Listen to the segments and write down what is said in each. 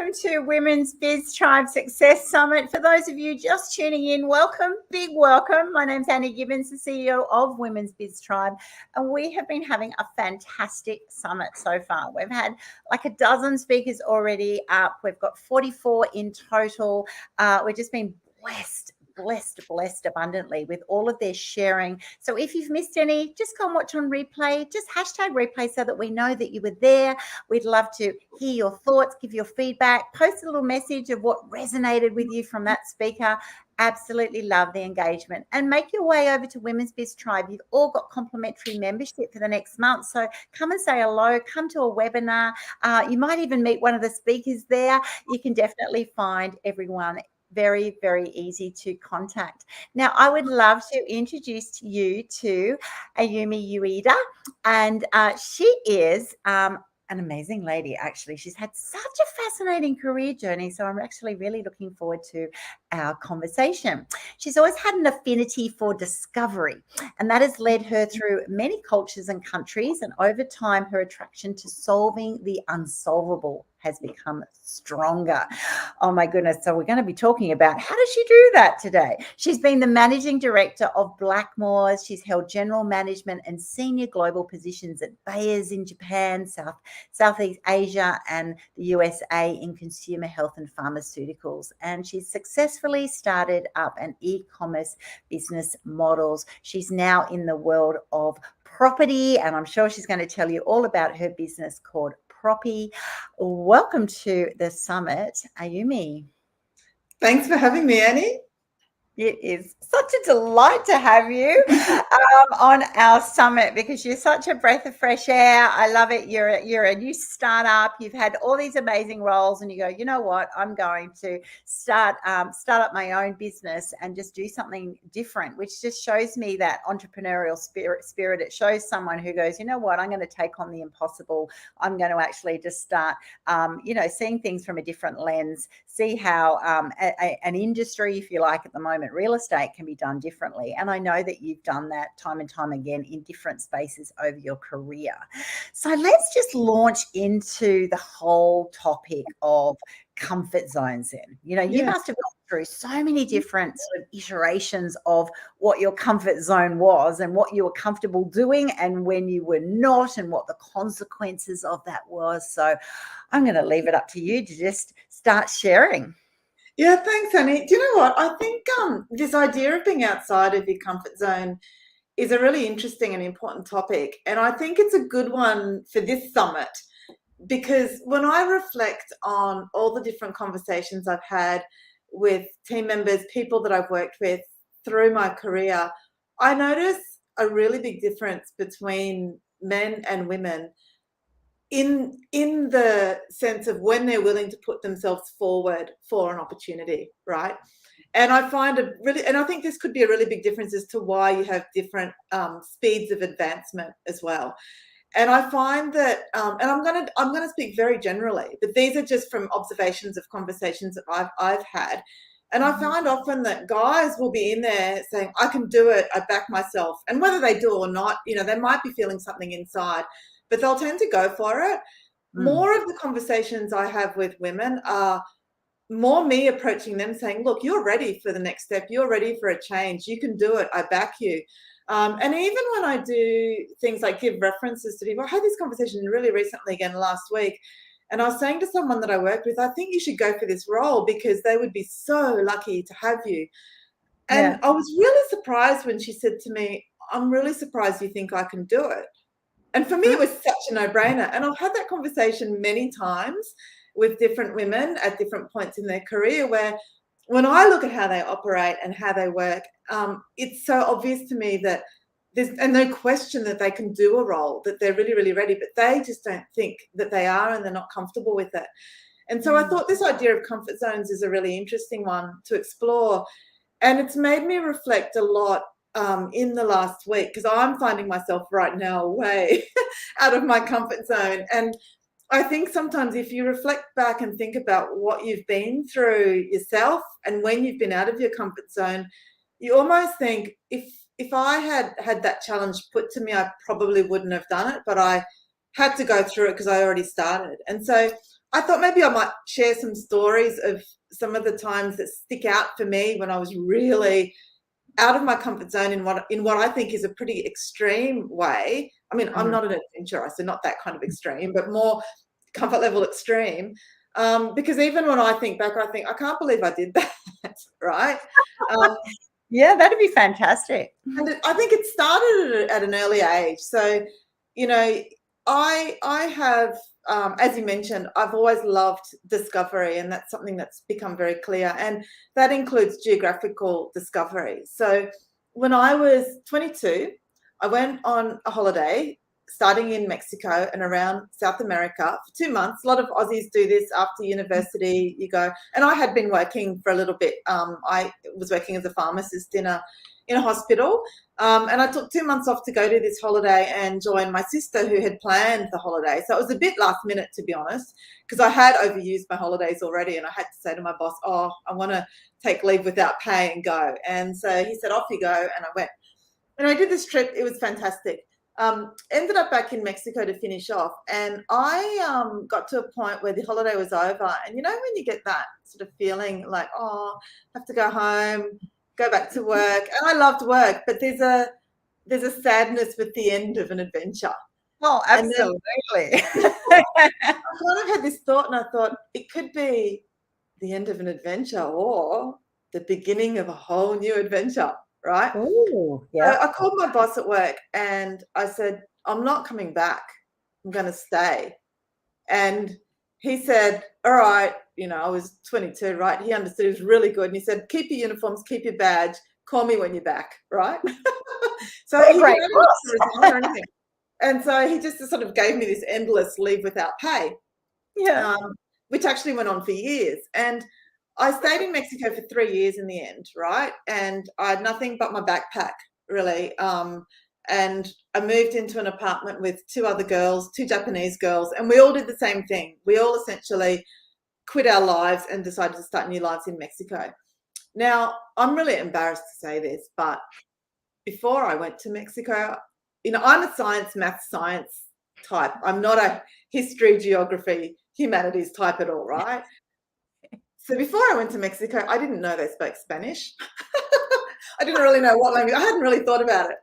welcome to Women's Biz Tribe Success Summit. For those of you just tuning in, welcome, big welcome. My name's Anniegibbins, the CEO of Women's Biz Tribe, and we have been having a fantastic summit so far. We've had like a dozen speakers already up. We've got 44 in total. We've just been blessed abundantly with all of their sharing. So if you've missed any, just go and watch on replay. Just hashtag replay so that we know that you were there. We'd love to hear your thoughts, give your feedback, post a little message of what resonated with you from that speaker. Absolutely love the engagement. And make your way over to Women's Biz Tribe. You've all got complimentary membership for the next month. So come and say hello, come to a webinar. You might even meet one of the speakers there. You can definitely find everyone very, very easy to contact. Now, I would love to introduce you to Ayumi Uyeda, and she is an amazing lady, actually. She's had such a fascinating career journey, so I'm actually really looking forward to our conversation. She's always had an affinity for discovery, and that has led her through many cultures and countries, and over time, her attraction to solving the unsolvable has become stronger. Oh my goodness. So we're going to be talking about how does she do that today? She's been the Managing Director of Blackmores. She's held general management and senior global positions at Bayer's in Japan, Southeast Asia and the USA in Consumer Health and Pharmaceuticals. And she's successfully started up an e-commerce business models. She's now in the world of property, and I'm sure she's going to tell you all about her business called Proppie. Welcome to the summit, Ayumi. Thanks for having me, Annie. It is such a delight to have you on our summit because you're such a breath of fresh air. I love it. You're a new startup. You've had all these amazing roles, and you go, you know what? I'm going to start up my own business and just do something different, which just shows me that entrepreneurial spirit. It shows someone who goes, you know what? I'm going to take on the impossible. I'm going to actually just start, seeing things from a different lens. See how an industry, if you like, at the moment, real estate can be done differently. And I know that you've done that time and time again in different spaces over your career. So let's just launch into the whole topic of comfort zones then. You must have gone through so many different sort of iterations of what your comfort zone was and what you were comfortable doing and when you were not and what the consequences of that was. So I'm going to leave it up to you to just start sharing. Yeah, thanks, Annie. Do you know what? I think this idea of being outside of your comfort zone is a really interesting and important topic. And I think it's a good one for this summit because when I reflect on all the different conversations I've had with team members, people that I've worked with through my career, I notice a really big difference between men and women in the sense of when they're willing to put themselves forward for an opportunity, right? And I find and I think this could be a really big difference as to why you have different speeds of advancement as well. And I find that, and I'm gonna speak very generally, but these are just from observations of conversations that I've had. And I find often that guys will be in there saying, I can do it, I back myself. And whether they do or not, they might be feeling something inside, but they'll tend to go for it. More of the conversations I have with women are more me approaching them saying, look, you're ready for the next step. You're ready for a change. You can do it. I back you. And even when I do things like give references to people, I had this conversation really recently again last week. And I was saying to someone that I worked with, I think you should go for this role because they would be so lucky to have you. And I was really surprised when she said to me, I'm really surprised you think I can do it. And for me, it was such a no-brainer. And I've had that conversation many times with different women at different points in their career where when I look at how they operate and how they work, it's so obvious to me that there's no question that they can do a role, that they're really, really ready, but they just don't think that they are and they're not comfortable with it. And so I thought this idea of comfort zones is a really interesting one to explore. And it's made me reflect a lot in the last week because I'm finding myself right now way out of my comfort zone. And I think sometimes if you reflect back and think about what you've been through yourself and when you've been out of your comfort zone, you almost think if I had that challenge put to me, I probably wouldn't have done it, but I had to go through it because I already started. And so I thought maybe I might share some stories of some of the times that stick out for me when I was really out of my comfort zone in what I think is a pretty extreme way. I mean, I'm not an adventurer, so not that kind of extreme, but more comfort level extreme. Because even when I think back, I think, I can't believe I did that, right? Yeah, that'd be fantastic. And I think it started at an early age. So, you know, I have, as you mentioned, I've always loved discovery, and that's something that's become very clear. And that includes geographical discovery. So when I was 22, I went on a holiday starting in Mexico and around South America for 2 months. A lot of Aussies do this after university. You go, and I had been working for a little bit. I was working as a pharmacist in a hospital. And I took 2 months off to go to this holiday and join my sister who had planned the holiday. So it was a bit last minute, to be honest, because I had overused my holidays already, and I had to say to my boss, oh, I want to take leave without pay and go. And so he said, off you go. And I went. And I did this trip. It was fantastic. Ended up back in Mexico to finish off. And I got to a point where the holiday was over. And you know when you get that sort of feeling like, oh, I have to go home, go back to work. And I loved work, but there's a sadness with the end of an adventure. Oh, absolutely. I kind of had this thought, and I thought it could be the end of an adventure or the beginning of a whole new adventure, right? Ooh, yeah. So I called my boss at work and I said, I'm not coming back. I'm going to stay. And he said, all right, you know, I was 22, right? He understood. It was really good. And he said, keep your uniforms, keep your badge, call me when you're back, right? So he didn't resign or anything. And so he just sort of gave me this endless leave without pay, which actually went on for years. And I stayed in Mexico for 3 years in the end, right? And I had nothing but my backpack, really. And I moved into an apartment with 2 other girls, 2 Japanese girls, and we all did the same thing. We all essentially quit our lives and decided to start new lives in Mexico. Now, I'm really embarrassed to say this, but before I went to Mexico, you know, I'm a science type. I'm not a history, geography, humanities type at all, right? So before I went to Mexico, I didn't know they spoke Spanish. I didn't really know what language. I hadn't really thought about it.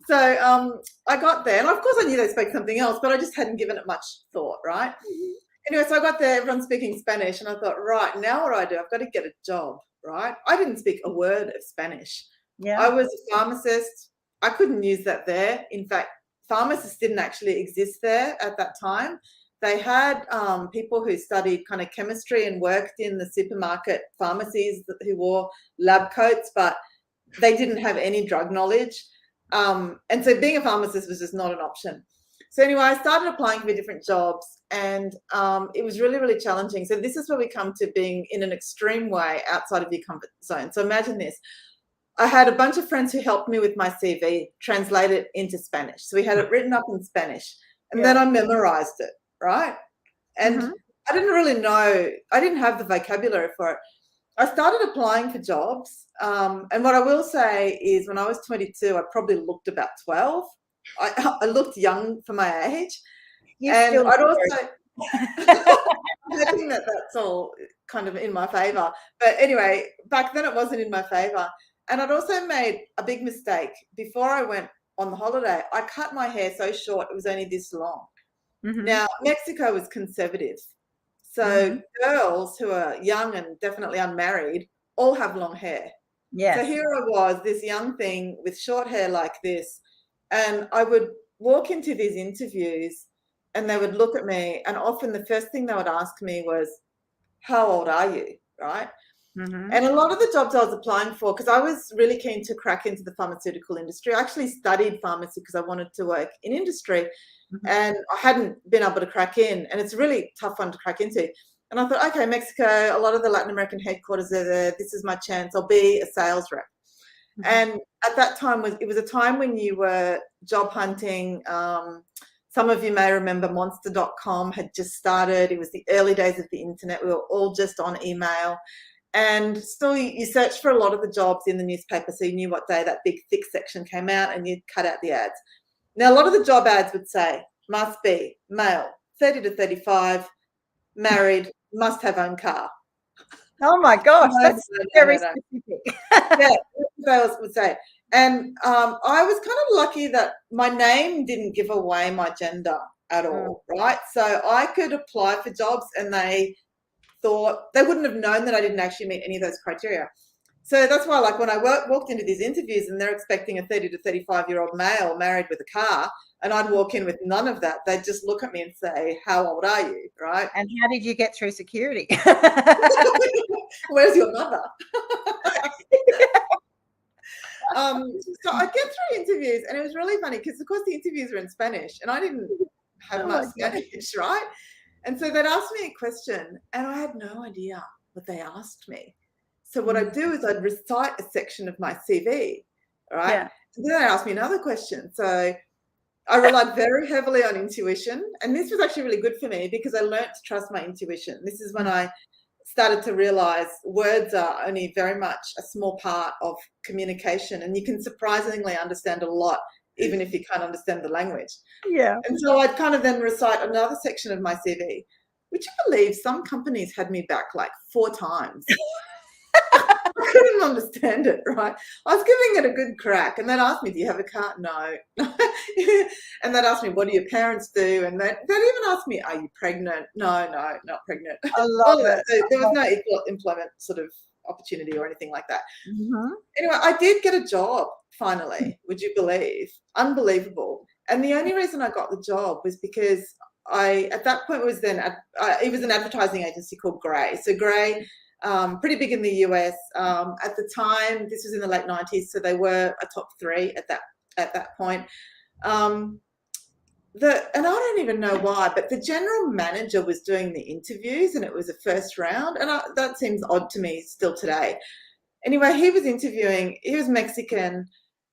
So I got there, and of course I knew they spoke something else, but I just hadn't given it much thought, right? Mm-hmm. Anyway, so I got there, everyone's speaking Spanish, and I thought, right, now what do? I've got to get a job, right? I didn't speak a word of Spanish. Yeah. I was a pharmacist. I couldn't use that there. In fact, pharmacists didn't actually exist there at that time. They had people who studied kind of chemistry and worked in the supermarket pharmacies who wore lab coats, but they didn't have any drug knowledge. And so being a pharmacist was just not an option. So anyway, I started applying for different jobs, and it was really, really challenging. So this is where we come to being in an extreme way outside of your comfort zone. So imagine this. I had a bunch of friends who helped me with my CV, translate it into Spanish. So we had it written up in Spanish, and then I memorized it, right? And I didn't really know, I didn't have the vocabulary for it. I started applying for jobs. And what I will say is when I was 22, I probably looked about 12. I looked young for my age. And I'd also, I'm hoping that that's all kind of in my favor. But anyway, back then it wasn't in my favor. And I'd also made a big mistake. Before I went on the holiday, I cut my hair so short, it was only this long. Mm-hmm. Now, Mexico was conservative. So girls who are young and definitely unmarried all have long hair. Yes. So here I was, this young thing with short hair like this, and I would walk into these interviews and they would look at me, and often the first thing they would ask me was, how old are you, right? Mm-hmm. And a lot of the jobs I was applying for, because I was really keen to crack into the pharmaceutical industry. I actually studied pharmacy because I wanted to work in industry. And I hadn't been able to crack in, and it's a really tough one to crack into. And I thought, okay, Mexico, a lot of the Latin American headquarters are there. This is my chance. I'll be a sales rep. And at that time, it was a time when you were job hunting. Some of you may remember Monster.com had just started. It was the early days of the internet. We were all just on email. And still, you searched for a lot of the jobs in the newspaper, so you knew what day that big, thick section came out, and you'd cut out the ads. Now, a lot of the job ads would say, must be male, 30 to 35, married, must have own car. Oh my gosh, that's very specific. Yeah, that's what I would say. And I was kind of lucky that my name didn't give away my gender at all, right? So I could apply for jobs and they thought they wouldn't have known that I didn't actually meet any of those criteria. So that's why, like, when I walked into these interviews and they're expecting a 30 to 35-year-old male married with a car, and I'd walk in with none of that, they'd just look at me and say, "How old are you?" Right? And how did you get through security? Where's your mother? So I get through interviews, and it was really funny because, of course, the interviews were in Spanish, and I didn't have much Spanish, right? And so they'd ask me a question, and I had no idea what they asked me. So what I'd do is I'd recite a section of my CV, right? Yeah. And then they asked me another question. So I relied very heavily on intuition, and this was actually really good for me because I learned to trust my intuition. This is when I started to realize words are only very much a small part of communication, and you can surprisingly understand a lot even if you can't understand the language. Yeah. And so I'd kind of then recite another section of my CV. Would you believe some companies had me back like 4 times? I couldn't understand it, right? I was giving it a good crack, and they'd ask me, "Do you have a car?" No. And they'd ask me, "What do your parents do?" And they'd even ask me, "Are you pregnant?" No, not pregnant. I love it. So there was no equal employment sort of opportunity or anything like that. Mm-hmm. Anyway, I did get a job finally, would you believe? Unbelievable. And the only reason I got the job was because at that point, it was an advertising agency called Grey. So Grey, pretty big in the US. At the time, this was in the late 90s, so they were a top 3 at that point. And I don't even know why, but the general manager was doing the interviews, and it was a first round, and that seems odd to me still today. Anyway, he was interviewing. He was Mexican.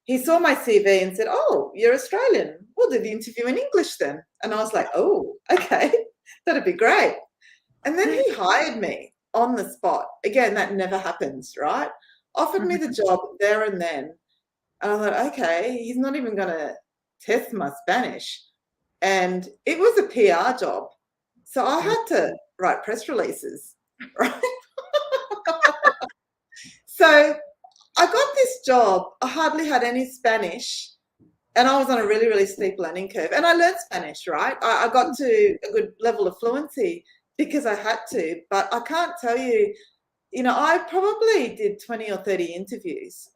He saw my CV and said, "Oh, you're Australian. We'll do the interview in English then." And I was like, "Oh, okay, that'd be great." And then he hired me on the spot. Again, that never happens, right? Offered me the job there and then. And I thought, okay, he's not even going to test my Spanish. And it was a PR job. So I had to write press releases, right? So I got this job. I hardly had any Spanish, and I was on a really, really steep learning curve. And I learned Spanish, right? I got to a good level of fluency because I had to. But I can't tell you, I probably did 20 or 30 interviews,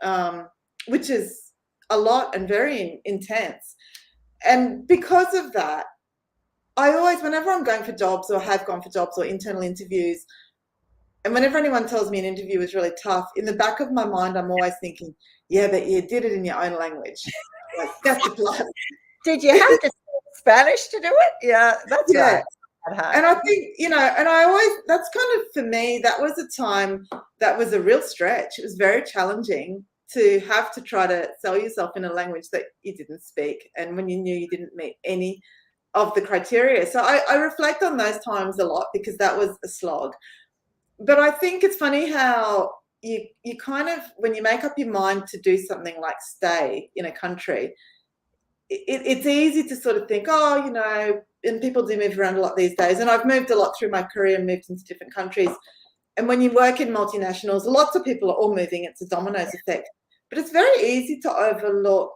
which is a lot and very intense. And because of that, I always, whenever I'm going for jobs or have gone for jobs or internal interviews, and whenever anyone tells me an interview was really tough, in the back of my mind, I'm always thinking, yeah, but you did it in your own language. Like, that's the plus. Did you have to speak Spanish to do it? Yeah, that's right. And I think, and I always, that's kind of, for me, that was a time that was a real stretch. It was very challenging to have to try to sell yourself in a language that you didn't speak, and when you knew you didn't meet any of the criteria. So I reflect on those times a lot because that was a slog. But I think it's funny how you kind of, when you make up your mind to do something like stay in a country, it's easy to sort of think, and people do move around a lot these days. And I've moved a lot through my career and moved into different countries. And when you work in multinationals, lots of people are all moving. It's a dominoes effect. But it's very easy to overlook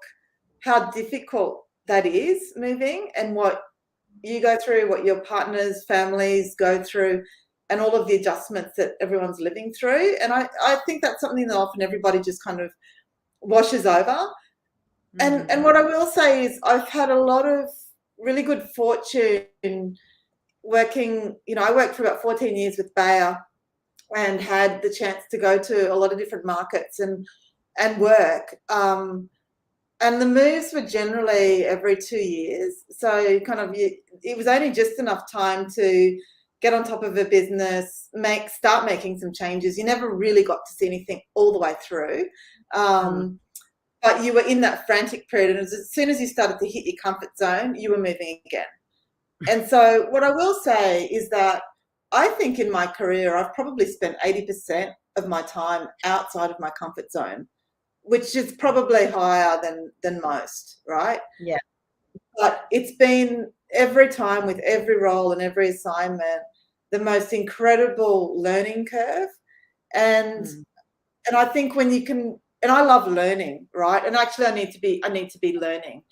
how difficult that is, moving, and what you go through, what your partners, families go through, and all of the adjustments that everyone's living through. And I think that's something that often everybody just kind of washes over. Mm. And what I will say is I've had a lot of really good fortune working, I worked for about 14 years with Bayer and had the chance to go to a lot of different markets and work. And the moves were generally every 2 years. So kind of it was only just enough time to get on top of a business, start making some changes. You never really got to see anything all the way through. But you were in that frantic period, and as soon as you started to hit your comfort zone, you were moving again. And so what I will say is that I think in my career, I've probably spent 80% of my time outside of my comfort zone, which is probably higher than most, right? Yeah. But it's been every time with every role and every assignment, the most incredible learning curve. And I think when you can, and I love learning, right? And actually I need to be learning.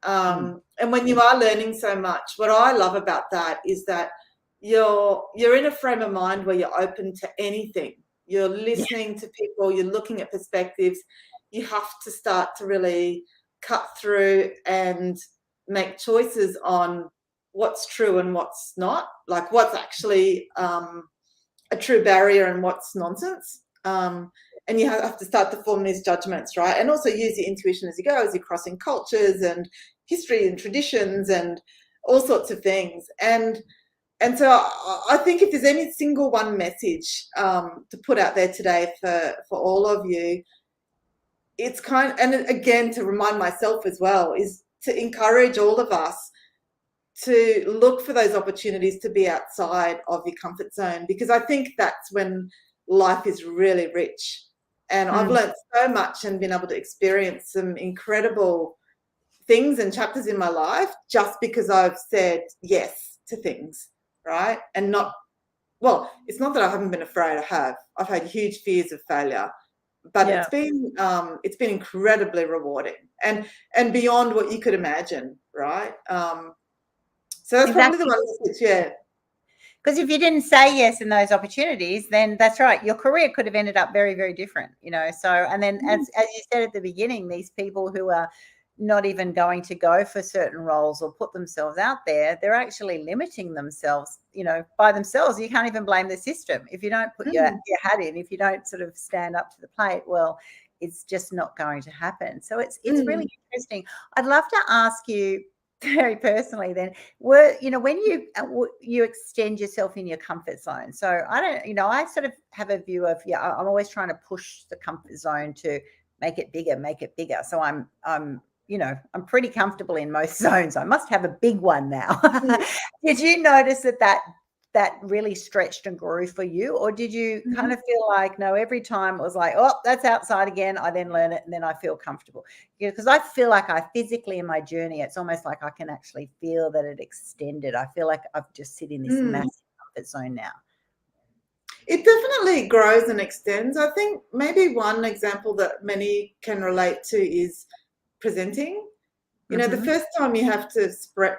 And when you are learning so much, what I love about that is that you're in a frame of mind where you're open to anything. You're listening to people, you're looking at perspectives. You have to start to really cut through and make choices on what's true and what's not, like what's actually a true barrier and what's nonsense. And you have to start to form these judgments, right? And also use your intuition as you go, as you're crossing cultures and history and traditions and all sorts of things. And so I think if there's any single one message to put out there today for all of you, it's and again, to remind myself as well, is to encourage all of us to look for those opportunities to be outside of your comfort zone, because I think that's when life is really rich. And I've learned so much and been able to experience some incredible things and chapters in my life just because I've said yes to things, right? And it's not that I haven't been afraid. I've had huge fears of failure, but it's been incredibly rewarding and beyond what you could imagine, right? So that's probably the one message, yeah. Because if you didn't say yes in those opportunities, then that's right, your career could have ended up very, very different, So, and then as you said at the beginning, these people who are not even going to go for certain roles or put themselves out there, they're actually limiting themselves, by themselves. You can't even blame the system. If you don't put your hat in, if you don't sort of stand up to the plate, well, it's just not going to happen. So it's really interesting. I'd love to ask you very personally then, when you extend yourself in your comfort zone. So I don't, I sort of have a view of, I'm always trying to push the comfort zone to make it bigger. So I'm pretty comfortable in most zones. I must have a big one now. Did you notice that really stretched and grew for you? Or did you kind of feel like, no, every time it was like, oh, that's outside again, I then learn it and then I feel comfortable? Because I feel like I physically in my journey, it's almost like I can actually feel that it extended. I feel like I've just sit in this massive comfort zone now. It definitely grows and extends. I think maybe one example that many can relate to is presenting. The first time you have to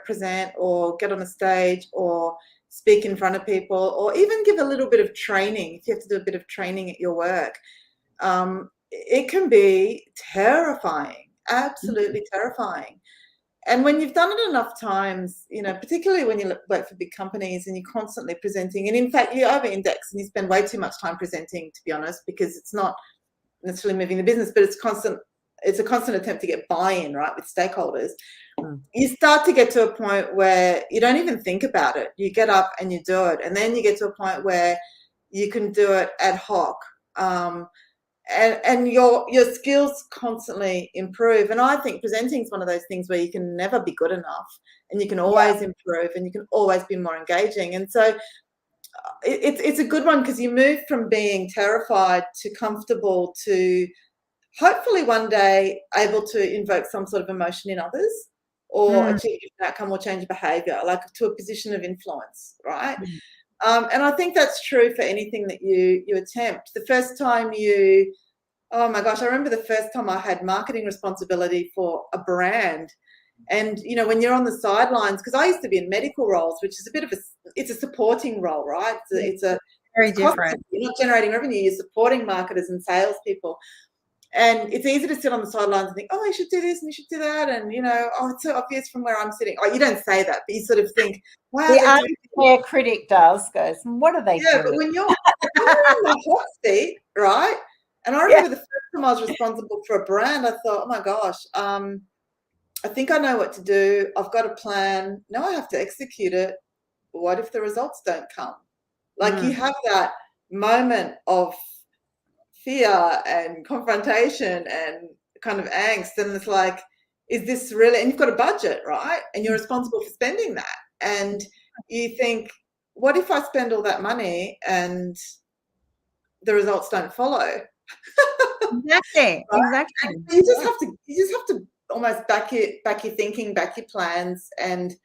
present or get on a stage or speak in front of people, or even give a little bit of training, if you have to do a bit of training at your work, it can be terrifying, absolutely terrifying. And when you've done it enough times, particularly when you work for big companies and you're constantly presenting, and in fact you over-index and you spend way too much time presenting, to be honest, because it's not necessarily moving the business, but it's a constant attempt to get buy-in, right, with stakeholders. You start to get to a point where you don't even think about it. You get up and you do it. And then you get to a point where you can do it ad hoc. And your skills constantly improve. And I think presenting is one of those things where you can never be good enough, and you can always improve, and you can always be more engaging. And so it's a good one, because you move from being terrified to comfortable to hopefully one day able to invoke some sort of emotion in others, or achieve an outcome or change behavior, like to a position of influence, right? And I think that's true for anything that you attempt. The first time oh my gosh, I remember the first time I had marketing responsibility for a brand. And, when you're on the sidelines, because I used to be in medical roles, which is it's a supporting role, right? It's very different. You're not generating revenue, you're supporting marketers and salespeople. And it's easy to sit on the sidelines and think, oh, you should do this and you should do that. And, oh, it's so obvious from where I'm sitting. Oh, you don't say that, but you sort of think, wow. The unfair critic goes, what are they doing? Yeah, but when you're in the hot seat, right? And I remember the first time I was responsible for a brand, I thought, oh my gosh, I think I know what to do. I've got a plan. Now I have to execute it. What if the results don't come? Like you have that moment of fear and confrontation and kind of angst, and it's like, is this really, and you've got a budget, right, and you're responsible for spending that, and you think, what if I spend all that money and the results don't follow? Exactly. Right? Exactly. And you just have to almost back your thinking, back your plans, and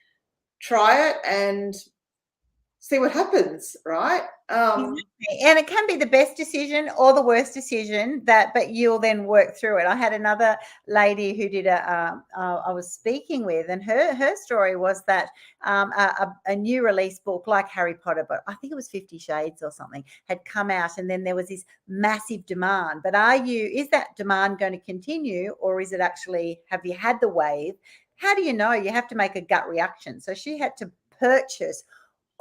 try it. And see what happens, right? Exactly. And it can be the best decision or the worst decision, but you'll then work through it. I had another lady who did I was speaking with, and her story was that a new release book like Harry Potter, but I think it was 50 Shades or something, had come out, and then there was this massive demand. But is that demand going to continue, or is it actually, have you had the wave? How do you know? You have to make a gut reaction. So she had to purchase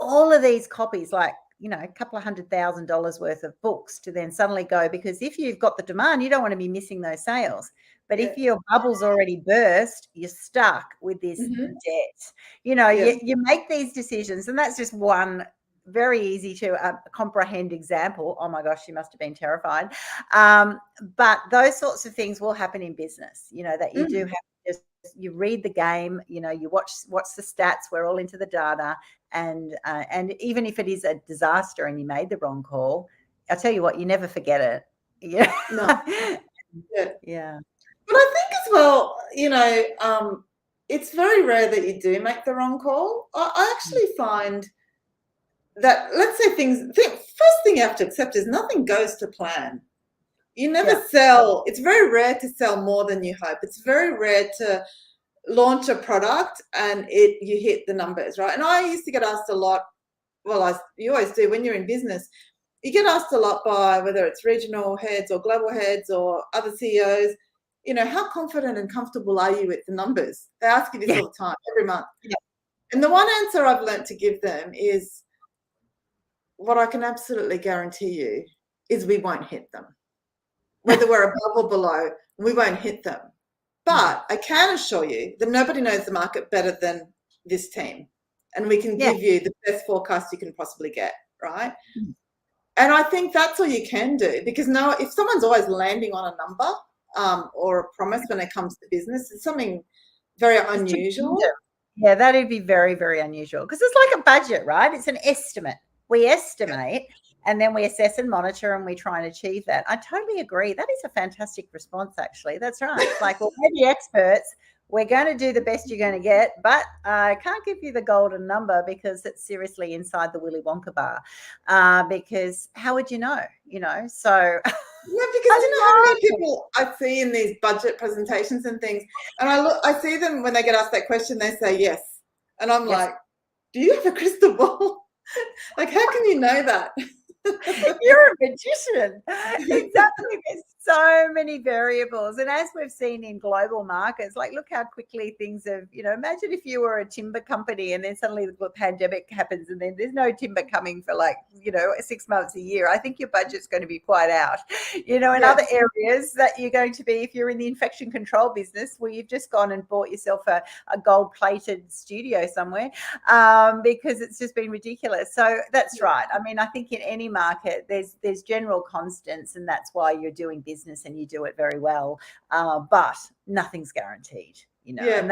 all of these copies, like, a couple of $100,000 worth of books, to then suddenly go, because if you've got the demand, you don't want to be missing those sales. But if your bubble's already burst, you're stuck with this debt. You make these decisions, and that's just one very easy to comprehend example. Oh my gosh, she must have been terrified. But those sorts of things will happen in business, that you do have to just, you read the game, you watch the stats. We're all into the data. And even if it is a disaster and you made the wrong call, I'll tell you what, you never forget it. Yeah. No. Yeah. But I think as well, it's very rare that you do make the wrong call. I actually find that, let's say first thing you have to accept is nothing goes to plan. You never sell. It's very rare to sell more than you hope. It's very rare to launch a product and you hit the numbers, right? And I used to get asked a lot, you always do when you're in business, you get asked a lot by whether it's regional heads or global heads or other CEOs, how confident and comfortable are you with the numbers? They ask you this all the time, every month. Yeah. And the one answer I've learned to give them is, what I can absolutely guarantee you is we won't hit them. Whether we're above or below, we won't hit them. But I can assure you that nobody knows the market better than this team. And we can give you the best forecast you can possibly get, right? And I think that's all you can do, because if someone's always landing on a number or a promise when it comes to business, it's something very unusual. Yeah, that'd be very, very unusual, because it's like a budget, right? It's an estimate. We estimate and then we assess and monitor, and we try and achieve that. I totally agree. That is a fantastic response, actually. That's right. It's like, well, we're the experts. We're going to do the best you're going to get, but I can't give you the golden number because it's seriously inside the Willy Wonka bar. Because how would you know? So yeah, because how many people I see in these budget presentations and things, and I see them when they get asked that question, they say yes, and I'm like, do you have a crystal ball? Like, how can you know that? You're a magician. Exactly. There's so many variables. And as we've seen in global markets, like, look how quickly things have, imagine if you were a timber company and then suddenly the pandemic happens and then there's no timber coming for 6 months a year. I think your budget's going to be quite out. In other areas that you're going to be, if you're in the infection control business, where you've just gone and bought yourself a gold-plated studio somewhere because it's just been ridiculous. So that's right. I mean, I think in any market there's general constants, and that's why you're doing business and you do it very well, but nothing's guaranteed, and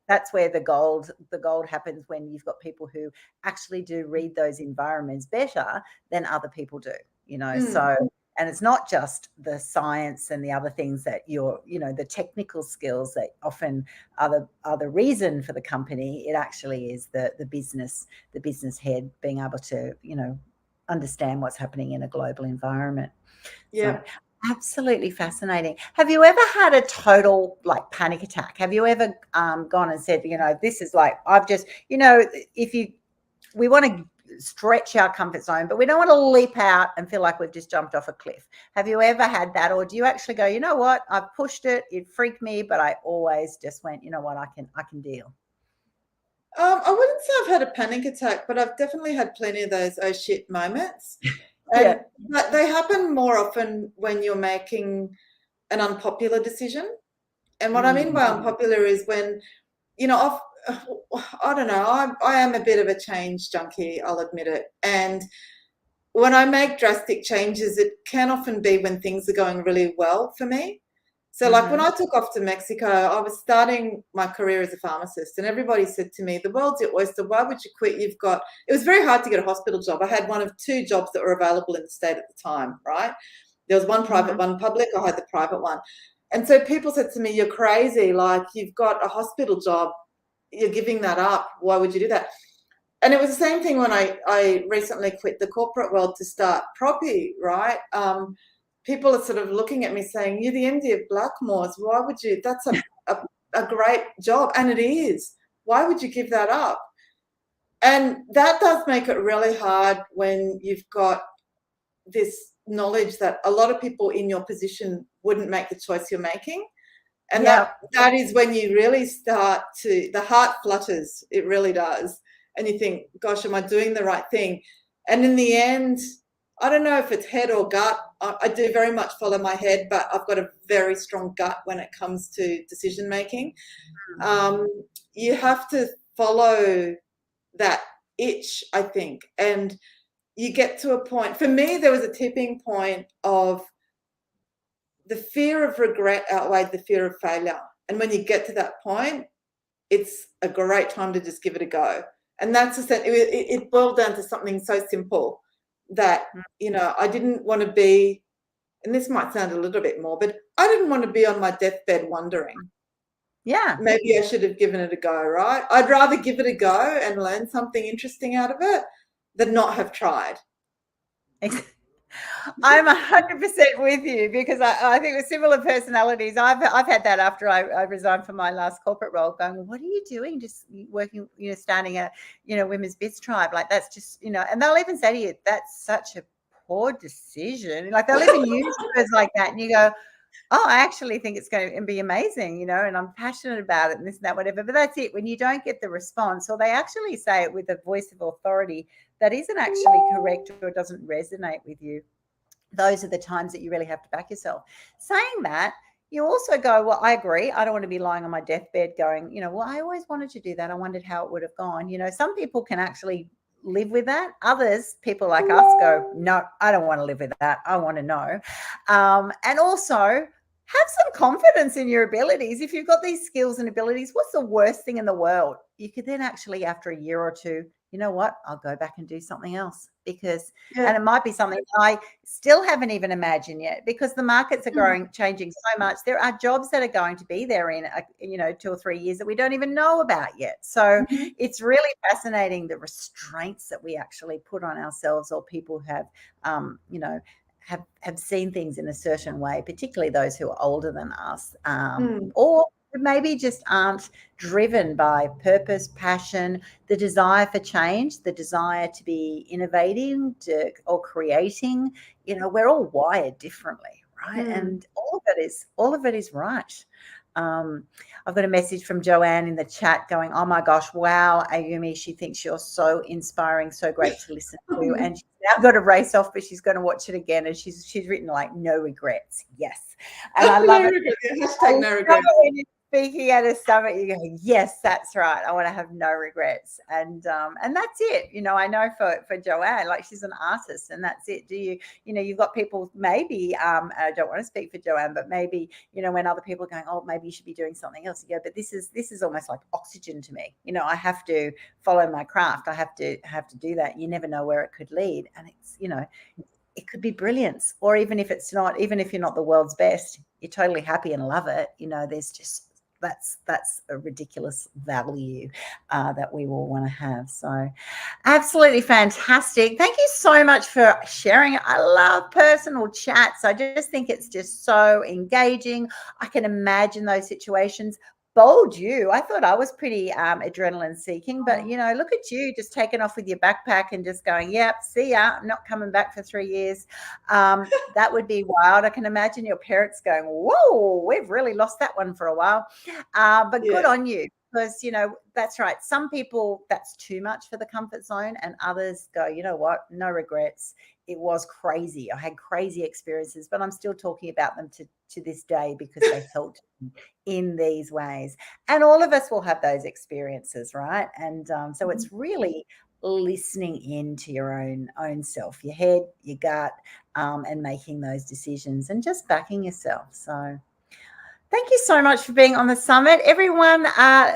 that's where the gold happens, when you've got people who actually do read those environments better than other people do, so. And it's not just the science and the other things that the technical skills that often are the reason for the company. It actually is the business head being able to, understand what's happening in a global environment. Yeah. So, absolutely fascinating. Have you ever had a total panic attack? Have you ever gone and said, this is I've just, we want to stretch our comfort zone, but we don't want to leap out and feel like we've just jumped off a cliff. Have you ever had that? Or do you actually go, you know what, I've pushed it, it freaked me, but I always just went, you know what, I can deal? I wouldn't say I've had a panic attack, but I've definitely had plenty of those oh shit moments. But they happen more often when you're making an unpopular decision. And what I mean by unpopular is when, I don't know, I am a bit of a change junkie, I'll admit it. And when I make drastic changes, it can often be when things are going really well for me. So when I took off to Mexico, I was starting my career as a pharmacist, and everybody said to me, the world's your oyster, why would you quit? It was very hard to get a hospital job. I had one of 2 jobs that were available in the state at the time, right? There was one private, one public. I had the private one. And so people said to me, you're crazy, you've got a hospital job, you're giving that up. Why would you do that? And it was the same thing when I recently quit the corporate world to start Proppie, right? People are sort of looking at me saying, you're the MD of Blackmores. Why would you? That's a great job. And it is. Why would you give that up? And that does make it really hard when you've got this knowledge that a lot of people in your position wouldn't make the choice you're making. And that is when you really start to, the heart flutters. It really does. And you think, gosh, am I doing the right thing? And in the end, I don't know if it's head or gut. I do very much follow my head, but I've got a very strong gut when it comes to decision making. You have to follow that itch, I think. And you get to a point, for me, there was a tipping point of the fear of regret outweighed the fear of failure. And when you get to that point, it's a great time to just give it a go. And that's it boiled down to something so simple that, you know, I didn't want to be, and this might sound a little bit morbid, I didn't want to be on my deathbed wondering. Yeah. Maybe I should have given it a go, right? I'd rather give it a go and learn something interesting out of it than not have tried. I'm 100% with you, because I think with similar personalities, I've had that after I resigned from my last corporate role, going, well, what are you doing? Just working, you know, starting a, you know, women's biz tribe. Like, that's just, you know, and they'll even say to you, that's such a poor decision. Like, they'll even use words like that. And you go, oh, I actually think it's going to be amazing, you know, and I'm passionate about it and this and that, whatever. But that's it. When you don't get the response, or they actually say it with a voice of authority that isn't actually correct or doesn't resonate with you, those are the times that you really have to back yourself. Saying that, you also go, well, I agree. I don't want to be lying on my deathbed going, you know, well, I always wanted to do that. I wondered how it would have gone. You know, some people can actually live with that. Others, people like us, go, no, I don't want to live with that. I want to know. And also, have some confidence in your abilities. If you've got these skills and abilities, what's the worst thing in the world? You could then actually, after a year or two, you know what, I'll go back and do something else, because, and it might be something I still haven't even imagined yet, because the markets are changing so much. There are jobs that are going to be there in, you know, 2 or 3 years that we don't even know about yet. So it's really fascinating, the restraints that we actually put on ourselves, or people have, you know, have seen things in a certain way, particularly those who are older than us, or maybe just aren't driven by purpose, passion, the desire for change, the desire to be innovating or creating. You know, we're all wired differently, right? And all of it is right. I've got a message from Joanne in the chat going, oh my gosh, wow, Ayumi, she thinks you're so inspiring, so great to listen to. And she's now got to race off, but she's going to watch it again. And she's written like, no regrets. Yes. And I love it. Hashtag no regrets. Speaking at a summit, you go, yes, that's right. I want to have no regrets. And that's it. You know, I know for Joanne, like, she's an artist, and that's it. You know, you've got people, maybe, I don't want to speak for Joanne, but maybe, you know, when other people are going, oh, maybe you should be doing something else, you go, but this is almost like oxygen to me. You know, I have to follow my craft. I have to do that. You never know where it could lead. And it's, you know, it could be brilliance, or even if it's not, even if you're not the world's best, you're totally happy and love it. You know, there's just, that's a ridiculous value that we all want to have. So absolutely fantastic. Thank you so much for sharing. I love personal chats. I just think it's just so engaging. I can imagine those situations. Bold you. I thought I was pretty adrenaline seeking, but, you know, look at you just taking off with your backpack and just going, yep, see ya, I'm not coming back for 3 years. That would be wild. I can imagine your parents going, whoa, we've really lost that one for a while. But good on you, because, you know, that's right. Some people, that's too much for the comfort zone, and others go, you know what, no regrets. It was crazy. I had crazy experiences, but I'm still talking about them to this day, because they helped me in these ways. And all of us will have those experiences, right? And so it's really listening into your own self, your head, your gut, and making those decisions and just backing yourself. So Thank you so much for being on the summit. Everyone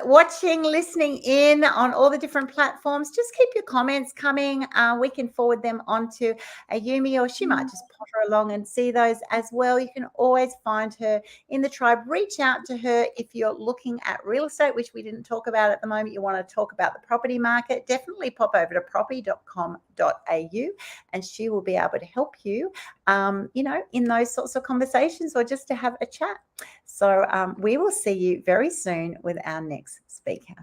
watching, listening in on all the different platforms, just keep your comments coming. We can forward them on to Ayumi, or she might just potter along and see those as well. You can always find her in the tribe. Reach out to her if you're looking at real estate, which we didn't talk about at the moment. You want to talk about the property market, definitely pop over to proppie.com.au and she will be able to help you, in those sorts of conversations, or just to have a chat. So we will see you very soon with our next speaker.